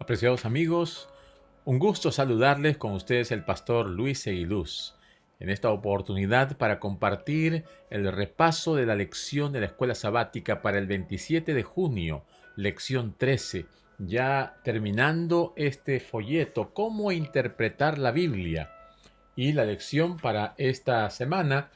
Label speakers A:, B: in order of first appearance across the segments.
A: Apreciados amigos, un gusto saludarles. Con ustedes el pastor Luis Seguiluz. En esta oportunidad para compartir el repaso de la lección de la escuela sabática para el 27 de junio, lección 13, ya terminando este folleto, cómo interpretar la Biblia. Y la lección para esta semana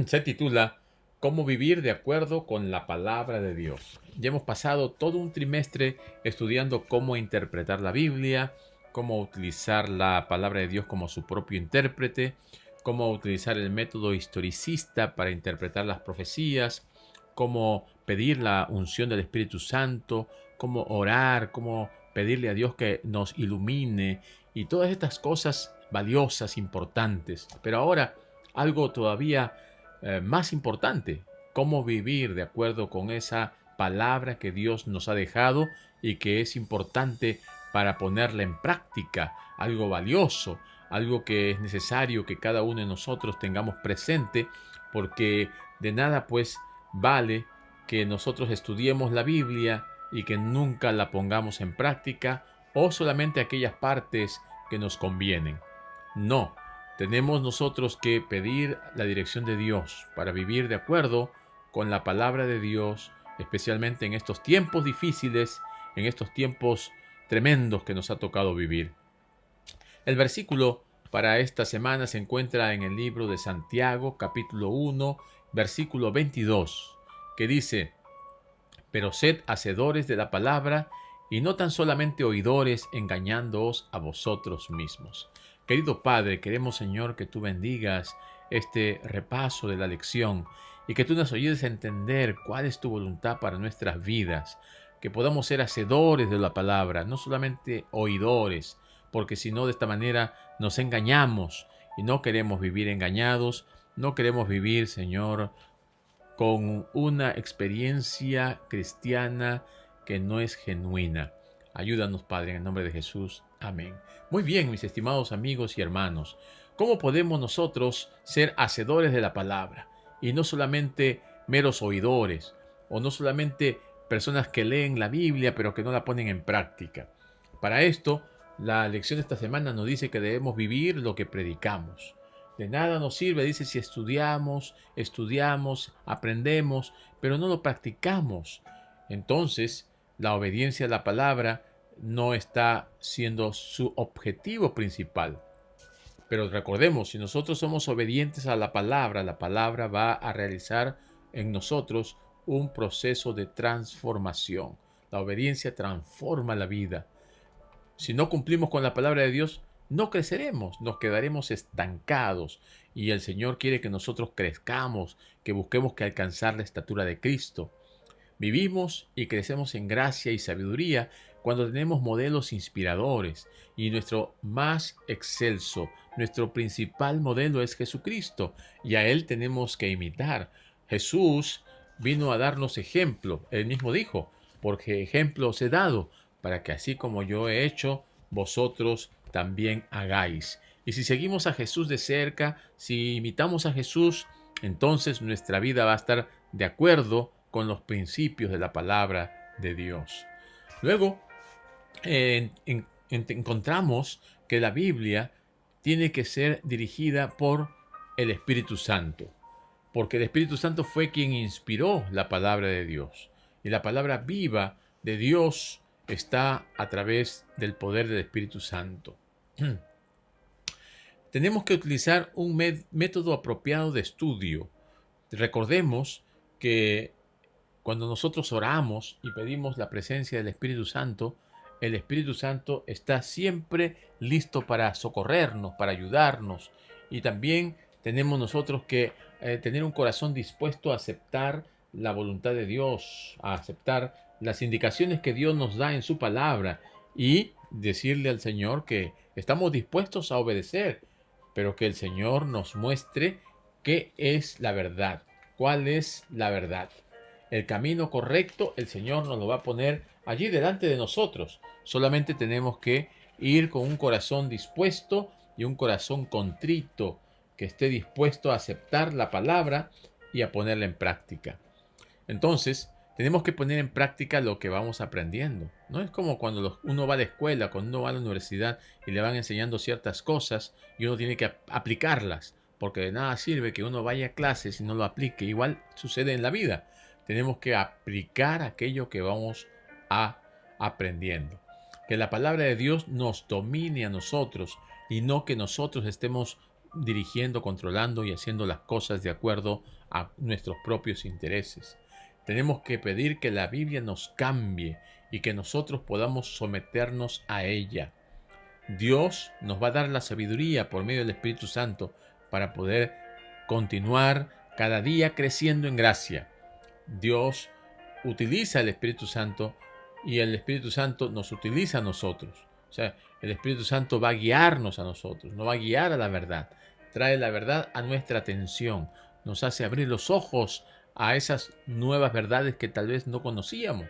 A: se titula Cómo vivir de acuerdo con la palabra de Dios. Ya hemos pasado todo un trimestre estudiando cómo interpretar la Biblia, cómo utilizar la palabra de Dios como su propio intérprete, cómo utilizar el método historicista para interpretar las profecías, cómo pedir la unción del Espíritu Santo, cómo orar, cómo pedirle a Dios que nos ilumine y todas estas cosas valiosas, importantes. Pero ahora algo todavía más importante, cómo vivir de acuerdo con esa palabra que Dios nos ha dejado y que es importante para ponerla en práctica, algo valioso, algo que es necesario que cada uno de nosotros tengamos presente, porque de nada pues vale que nosotros estudiemos la Biblia y que nunca la pongamos en práctica o solamente aquellas partes que nos convienen. No, tenemos nosotros que pedir la dirección de Dios para vivir de acuerdo con la palabra de Dios, especialmente en estos tiempos difíciles, en estos tiempos tremendos que nos ha tocado vivir. El versículo para esta semana se encuentra en el libro de Santiago, capítulo 1, versículo 22, que dice: Pero sed hacedores de la palabra y no tan solamente oidores, engañándoos a vosotros mismos. Querido Padre, queremos, Señor, que tú bendigas este repaso de la lección y que tú nos ayudes a entender cuál es tu voluntad para nuestras vidas, que podamos ser hacedores de la palabra, no solamente oidores, porque si no, de esta manera nos engañamos y no queremos vivir engañados, no queremos vivir, Señor, con una experiencia cristiana que no es genuina. Ayúdanos, Padre, en el nombre de Jesús. Amén. Muy bien, mis estimados amigos y hermanos, ¿cómo podemos nosotros ser hacedores de la palabra y no solamente meros oidores o no solamente personas que leen la Biblia pero que no la ponen en práctica? Para esto, la lección de esta semana nos dice que debemos vivir lo que predicamos. De nada nos sirve, dice, si estudiamos, aprendemos, pero no lo practicamos. Entonces, la obediencia a la palabra no está siendo su objetivo principal. Pero recordemos, si nosotros somos obedientes a la palabra va a realizar en nosotros un proceso de transformación. La obediencia transforma la vida. Si no cumplimos con la palabra de Dios, no creceremos, nos quedaremos estancados. Y el Señor quiere que nosotros crezcamos, que busquemos que alcanzar la estatura de Cristo. Vivimos y crecemos en gracia y sabiduría cuando tenemos modelos inspiradores, y nuestro más excelso, nuestro principal modelo es Jesucristo, y a Él tenemos que imitar. Jesús vino a darnos ejemplo. Él mismo dijo: porque ejemplo os he dado, para que así como yo he hecho, vosotros también hagáis. Y si seguimos a Jesús de cerca, si imitamos a Jesús, entonces nuestra vida va a estar de acuerdo con los principios de la palabra de Dios. Luego, encontramos que la Biblia tiene que ser dirigida por el Espíritu Santo, porque el Espíritu Santo fue quien inspiró la palabra de Dios. Y la palabra viva de Dios está a través del poder del Espíritu Santo. Tenemos que utilizar un método apropiado de estudio. Recordemos que cuando nosotros oramos y pedimos la presencia del Espíritu Santo, el Espíritu Santo está siempre listo para socorrernos, para ayudarnos. Y también tenemos nosotros que tener un corazón dispuesto a aceptar la voluntad de Dios, a aceptar las indicaciones que Dios nos da en su palabra y decirle al Señor que estamos dispuestos a obedecer, pero que el Señor nos muestre qué es la verdad, cuál es la verdad. El camino correcto, el Señor nos lo va a poner allí delante de nosotros. Solamente tenemos que ir con un corazón dispuesto y un corazón contrito, que esté dispuesto a aceptar la palabra y a ponerla en práctica. Entonces, Tenemos que poner en práctica lo que vamos aprendiendo. No es como cuando uno va a la escuela, cuando uno va a la universidad y le van enseñando ciertas cosas y uno tiene que aplicarlas, porque de nada sirve que uno vaya a clases y no lo aplique. Igual sucede en la vida. Tenemos que aplicar aquello que vamos aprendiendo. Que la palabra de Dios nos domine a nosotros y no que nosotros estemos dirigiendo, controlando y haciendo las cosas de acuerdo a nuestros propios intereses. Tenemos que pedir que la Biblia nos cambie y que nosotros podamos someternos a ella. Dios nos va a dar la sabiduría por medio del Espíritu Santo para poder continuar cada día creciendo en gracia. Dios utiliza el Espíritu Santo y el Espíritu Santo nos utiliza a nosotros. O sea, el Espíritu Santo va a guiarnos a nosotros, nos va a guiar a la verdad. Trae la verdad a nuestra atención, nos hace abrir los ojos a esas nuevas verdades que tal vez no conocíamos.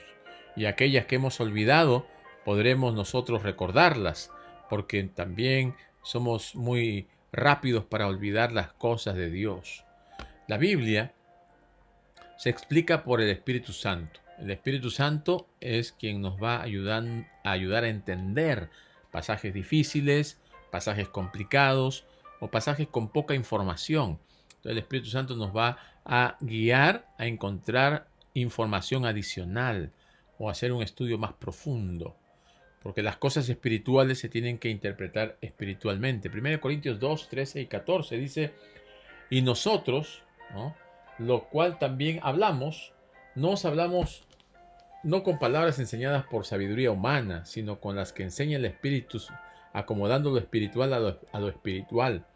A: Y aquellas que hemos olvidado, podremos nosotros recordarlas, porque también somos muy rápidos para olvidar las cosas de Dios. La Biblia se explica por el Espíritu Santo. El Espíritu Santo es quien nos va a ayudar a entender pasajes difíciles, pasajes complicados o pasajes con poca información. Entonces el Espíritu Santo nos va a guiar a encontrar información adicional o hacer un estudio más profundo. Porque las cosas espirituales se tienen que interpretar espiritualmente. 1 Corintios 2, 13 y 14 dice: y nosotros, ¿no?, lo cual también hablamos, no os hablamos no con palabras enseñadas por sabiduría humana, sino con las que enseña el Espíritu, acomodando lo espiritual a lo espiritual.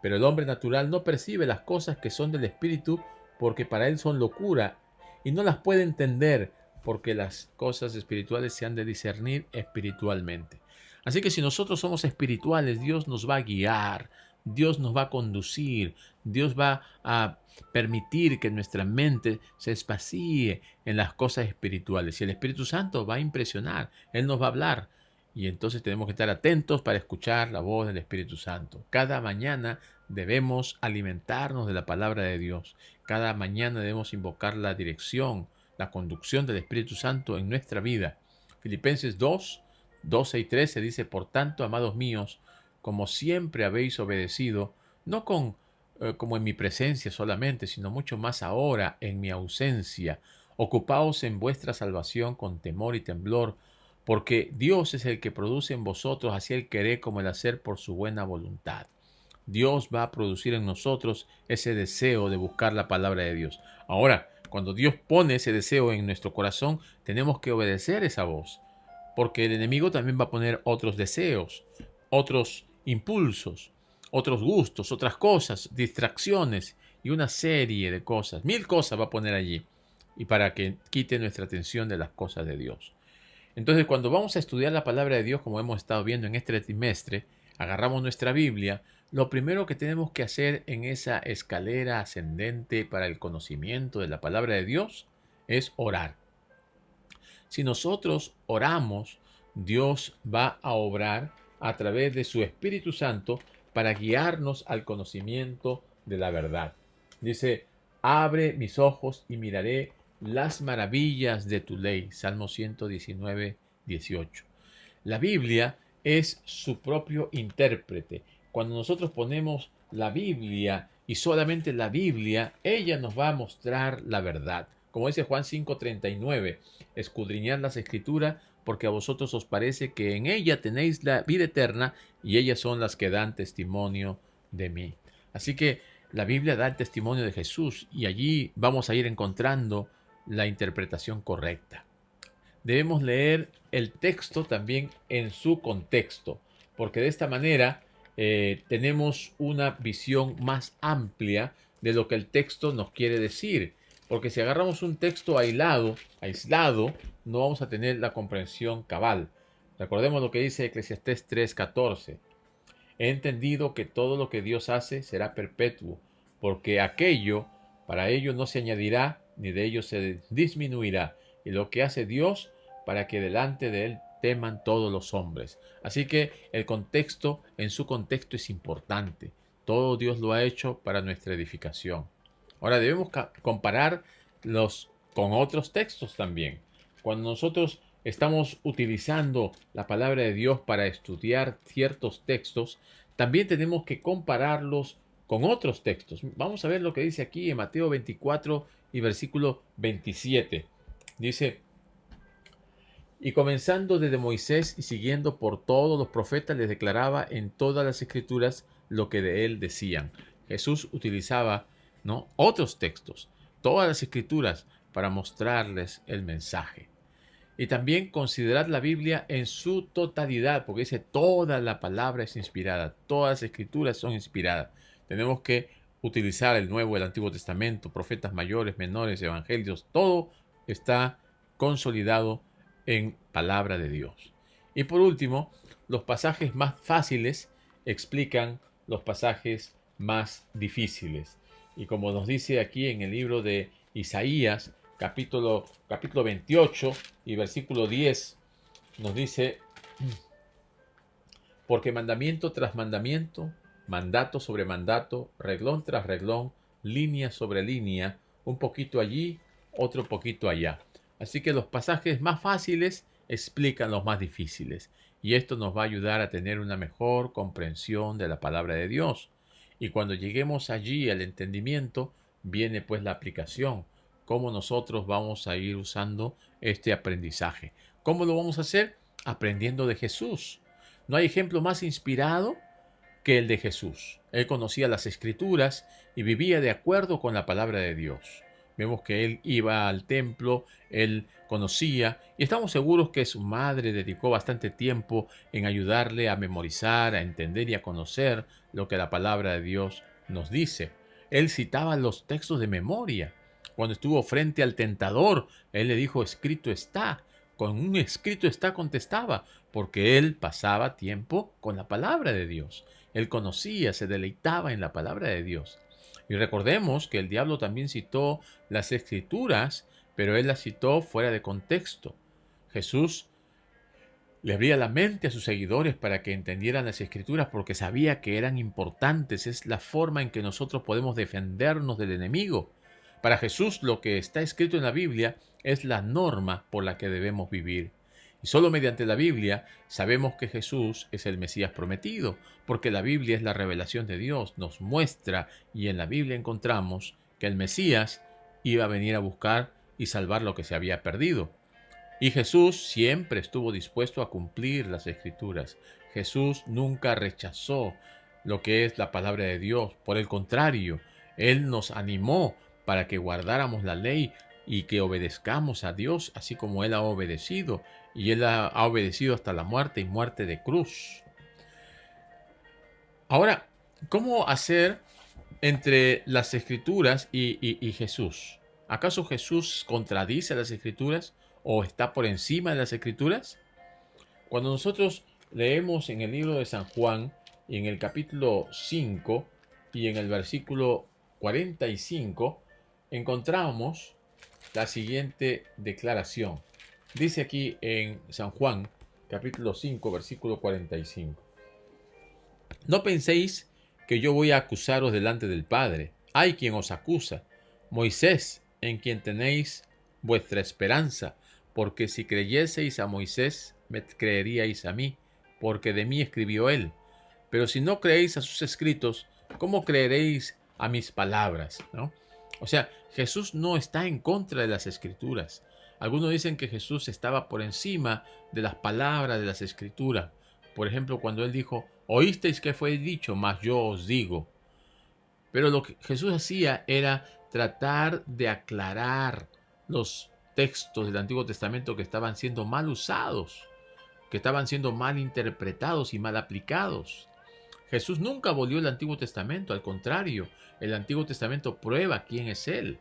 A: Pero el hombre natural no percibe las cosas que son del Espíritu, porque para él son locura, y no las puede entender, porque las cosas espirituales se han de discernir espiritualmente. Así que si nosotros somos espirituales, Dios nos va a guiar, Dios nos va a conducir, Dios va a permitir que nuestra mente se espacie en las cosas espirituales. Y el Espíritu Santo va a impresionar, Él nos va a hablar. Y entonces tenemos que estar atentos para escuchar la voz del Espíritu Santo. Cada mañana debemos alimentarnos de la palabra de Dios. Cada mañana debemos invocar la dirección, la conducción del Espíritu Santo en nuestra vida. Filipenses 2, 12 y 13 dice: por tanto, amados míos, como siempre habéis obedecido, no como en mi presencia solamente, sino mucho más ahora en mi ausencia, ocupaos en vuestra salvación con temor y temblor, porque Dios es el que produce en vosotros así el querer como el hacer por su buena voluntad. Dios va a producir en nosotros ese deseo de buscar la palabra de Dios. Ahora, cuando Dios pone ese deseo en nuestro corazón, tenemos que obedecer esa voz, porque el enemigo también va a poner otros deseos, otros impulsos, otros gustos, otras cosas, distracciones y una serie de cosas. 1000 cosas va a poner allí, y para que quite nuestra atención de las cosas de Dios. Entonces, cuando vamos a estudiar la palabra de Dios, como hemos estado viendo en este trimestre, agarramos nuestra Biblia. Lo primero que tenemos que hacer en esa escalera ascendente para el conocimiento de la palabra de Dios es orar. Si nosotros oramos, Dios va a obrar a través de su Espíritu Santo para guiarnos al conocimiento de la verdad. Dice: abre mis ojos y miraré las maravillas de tu ley. Salmo 119, 18. La Biblia es su propio intérprete. Cuando nosotros ponemos la Biblia y solamente la Biblia, ella nos va a mostrar la verdad. Como dice Juan 5:39, escudriñad las Escrituras, porque a vosotros os parece que en ella tenéis la vida eterna, y ellas son las que dan testimonio de mí. Así que la Biblia da el testimonio de Jesús, y allí vamos a ir encontrando la interpretación correcta. Debemos leer el texto también en su contexto, porque de esta manera tenemos una visión más amplia de lo que el texto nos quiere decir. Porque si agarramos un texto aislado, no vamos a tener la comprensión cabal. Recordemos lo que dice Eclesiastés 3:14. He entendido que todo lo que Dios hace será perpetuo, porque para ello no se añadirá, ni de ello se disminuirá, y lo que hace Dios para que delante de él teman todos los hombres. Así que el contexto, en su contexto, es importante. Todo Dios lo ha hecho para nuestra edificación. Ahora debemos comparar los con otros textos también. Cuando nosotros estamos utilizando la palabra de Dios para estudiar ciertos textos, también tenemos que compararlos con otros textos. Vamos a ver lo que dice aquí en Mateo 24 y versículo 27. Dice: y comenzando desde Moisés y siguiendo por todos los profetas, les declaraba en todas las escrituras lo que de él decían. Jesús utilizaba, ¿no?, otros textos, todas las escrituras, para mostrarles el mensaje. Y también considerar la Biblia en su totalidad, porque dice toda la palabra es inspirada, todas las escrituras son inspiradas. Tenemos que utilizar el Nuevo y el Antiguo Testamento, profetas mayores, menores, evangelios, todo está consolidado en palabra de Dios. Y por último, los pasajes más fáciles explican los pasajes más difíciles. Y como nos dice aquí en el libro de Isaías, capítulo 28 y versículo 10, nos dice: porque mandamiento tras mandamiento, mandato sobre mandato, reglón tras reglón, línea sobre línea, un poquito allí, otro poquito allá. Así que los pasajes más fáciles explican los más difíciles. Y esto nos va a ayudar a tener una mejor comprensión de la palabra de Dios. Y cuando lleguemos allí al entendimiento, viene pues la aplicación. Cómo nosotros vamos a ir usando este aprendizaje. ¿Cómo lo vamos a hacer? Aprendiendo de Jesús. No hay ejemplo más inspirado que el de Jesús. Él conocía las Escrituras y vivía de acuerdo con la palabra de Dios. Vemos que él iba al templo, él conocía, y estamos seguros que su madre dedicó bastante tiempo en ayudarle a memorizar, a entender y a conocer lo que la palabra de Dios nos dice. Él citaba los textos de memoria. Cuando estuvo frente al tentador, él le dijo: escrito está. Con un escrito está contestaba, porque él pasaba tiempo con la palabra de Dios. Él conocía, se deleitaba en la palabra de Dios. Y recordemos que el diablo también citó las escrituras, pero él las citó fuera de contexto. Jesús le abría la mente a sus seguidores para que entendieran las escrituras porque sabía que eran importantes. Es la forma en que nosotros podemos defendernos del enemigo. Para Jesús, lo que está escrito en la Biblia es la norma por la que debemos vivir. Y solo mediante la Biblia sabemos que Jesús es el Mesías prometido, porque la Biblia es la revelación de Dios, nos muestra, y en la Biblia encontramos que el Mesías iba a venir a buscar y salvar lo que se había perdido. Y Jesús siempre estuvo dispuesto a cumplir las Escrituras. Jesús nunca rechazó lo que es la palabra de Dios. Por el contrario, Él nos animó para que guardáramos la ley y que obedezcamos a Dios, así como Él ha obedecido. Y Él ha obedecido hasta la muerte y muerte de cruz. Ahora, ¿cómo hacer entre las Escrituras y Jesús? ¿Acaso Jesús contradice las Escrituras o está por encima de las Escrituras? Cuando nosotros leemos en el libro de San Juan, y en el capítulo 5 y en el versículo 45, encontramos la siguiente declaración. Dice aquí en San Juan, capítulo 5, versículo 45. No penséis que yo voy a acusaros delante del Padre. Hay quien os acusa, Moisés, en quien tenéis vuestra esperanza, porque si creyeseis a Moisés, me creeríais a mí, porque de mí escribió él. Pero si no creéis a sus escritos, ¿cómo creeréis a mis palabras? ¿No? O sea, Jesús no está en contra de las escrituras. Algunos dicen que Jesús estaba por encima de las palabras de las escrituras. Por ejemplo, cuando él dijo: oísteis que fue dicho, mas yo os digo. Pero lo que Jesús hacía era tratar de aclarar los textos del Antiguo Testamento que estaban siendo mal usados, que estaban siendo mal interpretados y mal aplicados. Jesús nunca abolió el Antiguo Testamento, al contrario, el Antiguo Testamento prueba quién es Él.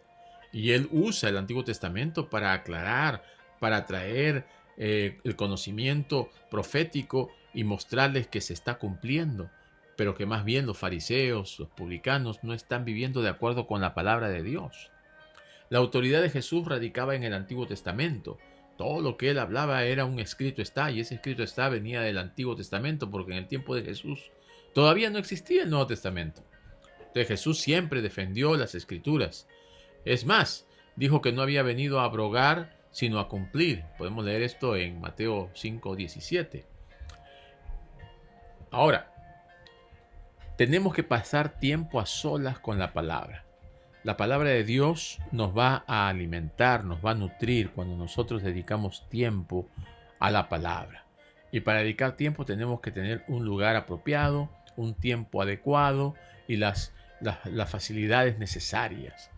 A: Y Él usa el Antiguo Testamento para aclarar, para traer el conocimiento profético y mostrarles que se está cumpliendo, pero que más bien los fariseos, los publicanos, no están viviendo de acuerdo con la palabra de Dios. La autoridad de Jesús radicaba en el Antiguo Testamento. Todo lo que él hablaba era un escrito está, y ese escrito está venía del Antiguo Testamento, porque en el tiempo de Jesús todavía no existía el Nuevo Testamento. Entonces Jesús siempre defendió las escrituras. Es más, Dijo que no había venido a abrogar, sino a cumplir. Podemos leer esto en Mateo 5:17. Ahora, tenemos que pasar tiempo a solas con la palabra. La palabra de Dios nos va a alimentar, nos va a nutrir cuando nosotros dedicamos tiempo a la palabra. Y para dedicar tiempo tenemos que tener un lugar apropiado, un tiempo adecuado y las facilidades necesarias.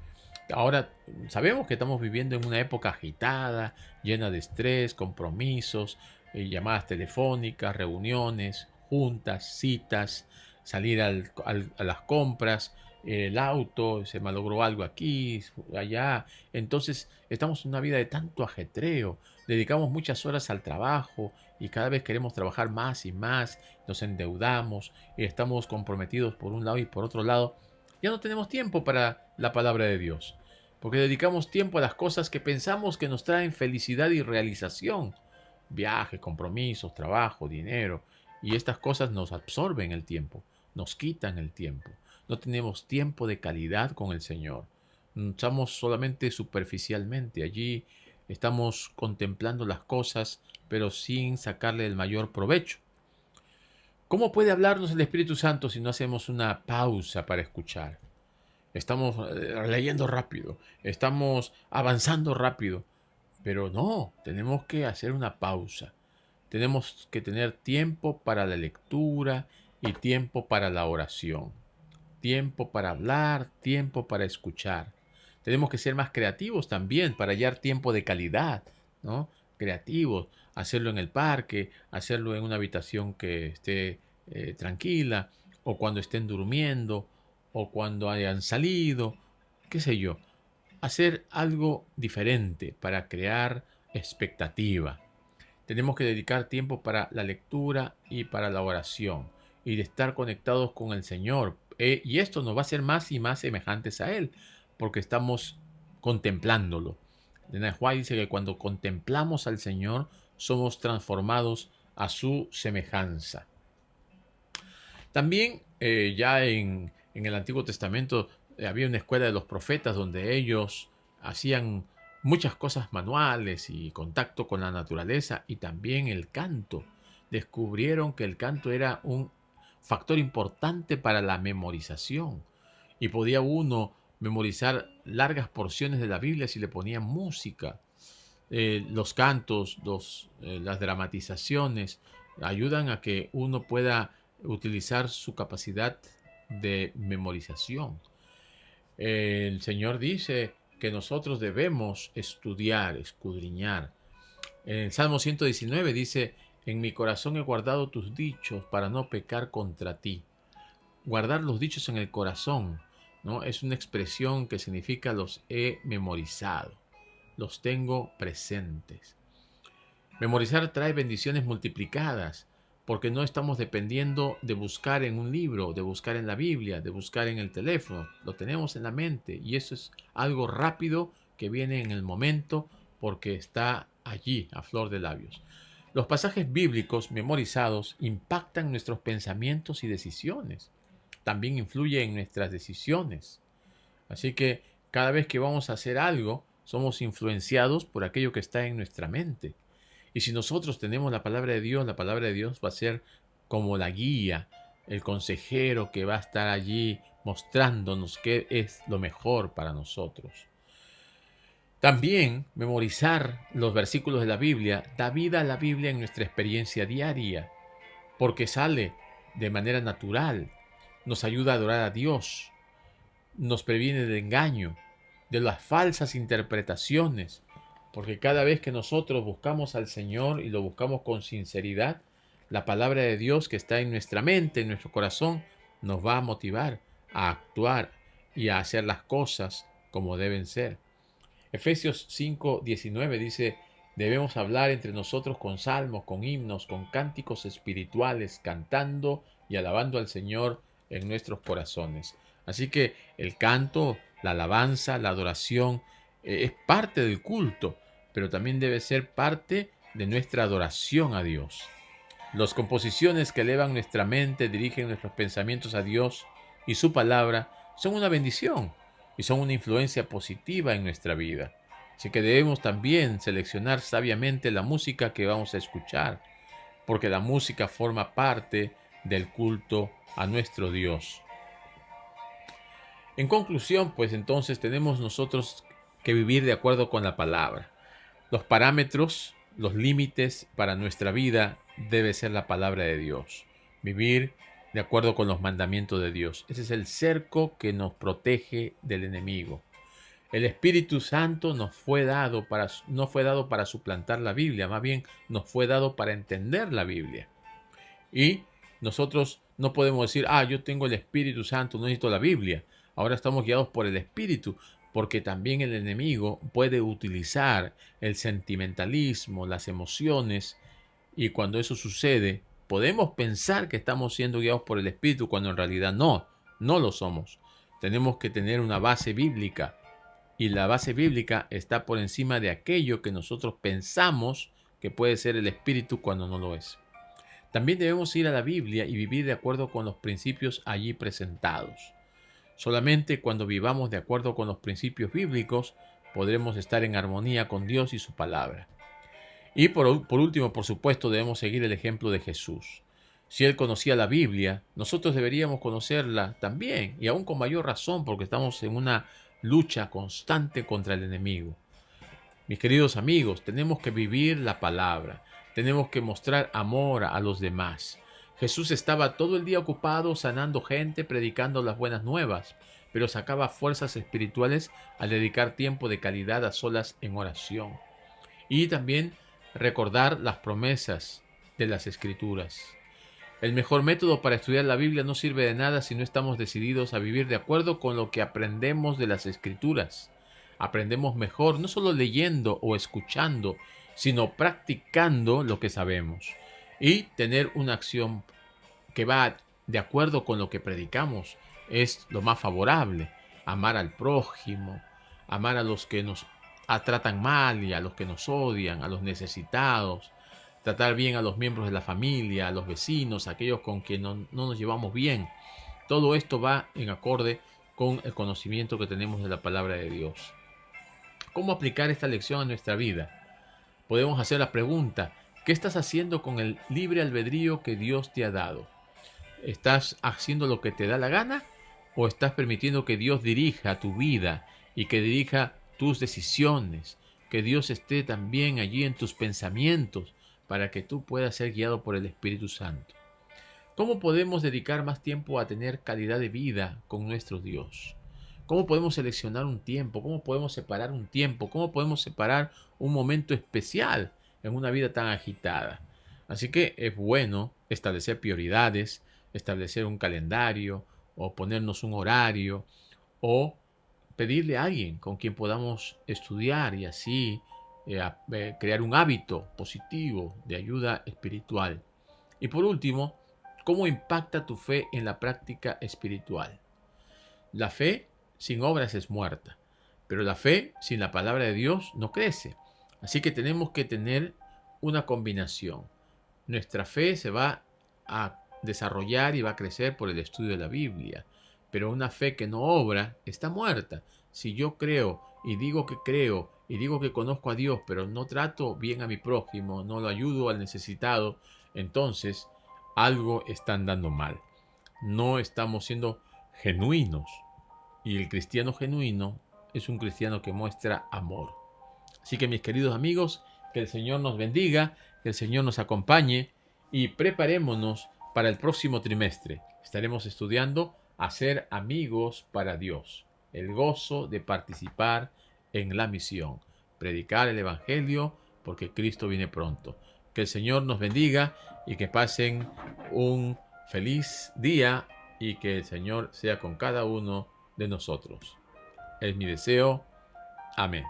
A: Ahora sabemos que estamos viviendo en una época agitada, llena de estrés, compromisos, llamadas telefónicas, reuniones, juntas, citas, salir a las compras, el auto, se malogró algo aquí, allá. Entonces estamos en una vida de tanto ajetreo, dedicamos muchas horas al trabajo y cada vez queremos trabajar más y más, nos endeudamos y estamos comprometidos por un lado y por otro lado. Ya no tenemos tiempo para la palabra de Dios, porque dedicamos tiempo a las cosas que pensamos que nos traen felicidad y realización. Viajes, compromisos, trabajo, dinero. Y estas cosas nos absorben el tiempo, nos quitan el tiempo. No tenemos tiempo de calidad con el Señor. Estamos solamente superficialmente. Allí estamos contemplando las cosas, pero sin sacarle el mayor provecho. ¿Cómo puede hablarnos el Espíritu Santo si no hacemos una pausa para escuchar? Estamos leyendo rápido, estamos avanzando rápido, pero no, tenemos que hacer una pausa. Tenemos que tener tiempo para la lectura y tiempo para la oración. Tiempo para hablar, tiempo para escuchar. Tenemos que ser más creativos también para hallar tiempo de calidad, ¿no? Creativos, hacerlo en el parque, hacerlo en una habitación que esté tranquila, o cuando estén durmiendo, o cuando hayan salido, qué sé yo. Hacer algo diferente para crear expectativa. Tenemos que dedicar tiempo para la lectura y para la oración y de estar conectados con el Señor. Y esto nos va a hacer más y más semejantes a Él, porque estamos contemplándolo. Elena White dice que cuando contemplamos al Señor, somos transformados a su semejanza. También ya en el Antiguo Testamento había una escuela de los profetas donde ellos hacían muchas cosas manuales y contacto con la naturaleza y también el canto. Descubrieron que el canto era un factor importante para la memorización y podía uno memorizar largas porciones de la Biblia si le ponían música. Los cantos, las dramatizaciones ayudan a que uno pueda utilizar su capacidad de memorización. El Señor dice que nosotros debemos estudiar, escudriñar. En el Salmo 119 dice: en mi corazón he guardado tus dichos para no pecar contra ti. Guardar los dichos en el corazón, ¿no? Es una expresión que significa los he memorizado, los tengo presentes. Memorizar trae bendiciones multiplicadas, porque no estamos dependiendo de buscar en un libro, de buscar en la Biblia, de buscar en el teléfono. Lo tenemos en la mente y eso es algo rápido que viene en el momento porque está allí a flor de labios. Los pasajes bíblicos memorizados impactan nuestros pensamientos y decisiones. También influyen en nuestras decisiones. Así que cada vez que vamos a hacer algo, somos influenciados por aquello que está en nuestra mente. Y si nosotros tenemos la palabra de Dios, la palabra de Dios va a ser como la guía, el consejero que va a estar allí mostrándonos qué es lo mejor para nosotros. También memorizar los versículos de la Biblia da vida a la Biblia en nuestra experiencia diaria, porque sale de manera natural, nos ayuda a adorar a Dios, nos previene del engaño, de las falsas interpretaciones, porque cada vez que nosotros buscamos al Señor y lo buscamos con sinceridad, la palabra de Dios que está en nuestra mente, en nuestro corazón, nos va a motivar a actuar y a hacer las cosas como deben ser. Efesios 5:19 dice: debemos hablar entre nosotros con salmos, con himnos, con cánticos espirituales, cantando y alabando al Señor en nuestros corazones. Así que el canto, la alabanza, la adoración es parte del culto, pero también debe ser parte de nuestra adoración a Dios. Las composiciones que elevan nuestra mente, dirigen nuestros pensamientos a Dios y su palabra son una bendición. y son una influencia positiva en nuestra vida. Así que debemos también seleccionar sabiamente la música que vamos a escuchar, porque la música forma parte del culto a nuestro Dios. En conclusión, pues entonces tenemos nosotros que vivir de acuerdo con la palabra. Los parámetros, los límites para nuestra vida debe ser la palabra de Dios. Vivir de acuerdo con los mandamientos de Dios. Ese es el cerco que nos protege del enemigo. El Espíritu Santo no fue dado para suplantar la Biblia, más bien nos fue dado para entender la Biblia. Y nosotros no podemos decir, yo tengo el Espíritu Santo, no necesito la Biblia. Ahora estamos guiados por el Espíritu, porque también el enemigo puede utilizar el sentimentalismo, las emociones, y cuando eso sucede, podemos pensar que estamos siendo guiados por el Espíritu, cuando en realidad no lo somos. Tenemos que tener una base bíblica, y la base bíblica está por encima de aquello que nosotros pensamos que puede ser el Espíritu cuando no lo es. También debemos ir a la Biblia y vivir de acuerdo con los principios allí presentados. Solamente cuando vivamos de acuerdo con los principios bíblicos podremos estar en armonía con Dios y su palabra. Y por último, por supuesto, debemos seguir el ejemplo de Jesús. Si Él conocía la Biblia, nosotros deberíamos conocerla también, y aún con mayor razón, porque estamos en una lucha constante contra el enemigo. Mis queridos amigos, tenemos que vivir la palabra. Tenemos que mostrar amor a los demás. Jesús estaba todo el día ocupado sanando gente, predicando las buenas nuevas, pero sacaba fuerzas espirituales al dedicar tiempo de calidad a solas en oración. Y también recordar las promesas de las Escrituras. El mejor método para estudiar la Biblia no sirve de nada si no estamos decididos a vivir de acuerdo con lo que aprendemos de las Escrituras. Aprendemos mejor no solo leyendo o escuchando, sino practicando lo que sabemos. Y tener una acción que va de acuerdo con lo que predicamos es lo más favorable. Amar al prójimo, amar a los que nos tratan mal y a los que nos odian, a los necesitados, tratar bien a los miembros de la familia, a los vecinos, a aquellos con quien no nos llevamos bien. Todo esto va en acorde con el conocimiento que tenemos de la palabra de Dios. ¿Cómo aplicar esta lección a nuestra vida? Podemos hacer la pregunta, ¿qué estás haciendo con el libre albedrío que Dios te ha dado? ¿Estás haciendo lo que te da la gana o estás permitiendo que Dios dirija tu vida y que dirija tus decisiones? Que Dios esté también allí en tus pensamientos para que tú puedas ser guiado por el Espíritu Santo. ¿Cómo podemos dedicar más tiempo a tener calidad de vida con nuestro Dios? ¿Cómo podemos seleccionar un tiempo? ¿Cómo podemos separar un tiempo? ¿Cómo podemos separar un momento especial en una vida tan agitada? Así que es bueno establecer prioridades, establecer un calendario o ponernos un horario o pedirle a alguien con quien podamos estudiar y así crear un hábito positivo de ayuda espiritual. Y por último, ¿cómo impacta tu fe en la práctica espiritual? La fe sin obras es muerta, pero la fe sin la palabra de Dios no crece. Así que tenemos que tener una combinación. Nuestra fe se va a desarrollar y va a crecer por el estudio de la Biblia, pero una fe que no obra está muerta. Si yo creo y digo que conozco a Dios, pero no trato bien a mi prójimo, no lo ayudo al necesitado, entonces algo está andando mal. No estamos siendo genuinos. Y el cristiano genuino es un cristiano que muestra amor. Así que mis queridos amigos, que el Señor nos bendiga, que el Señor nos acompañe y preparémonos para el próximo trimestre. Estaremos estudiando a ser amigos para Dios, el gozo de participar en la misión, predicar el Evangelio porque Cristo viene pronto. Que el Señor nos bendiga y que pasen un feliz día y que el Señor sea con cada uno de nosotros. Es mi deseo. Amén.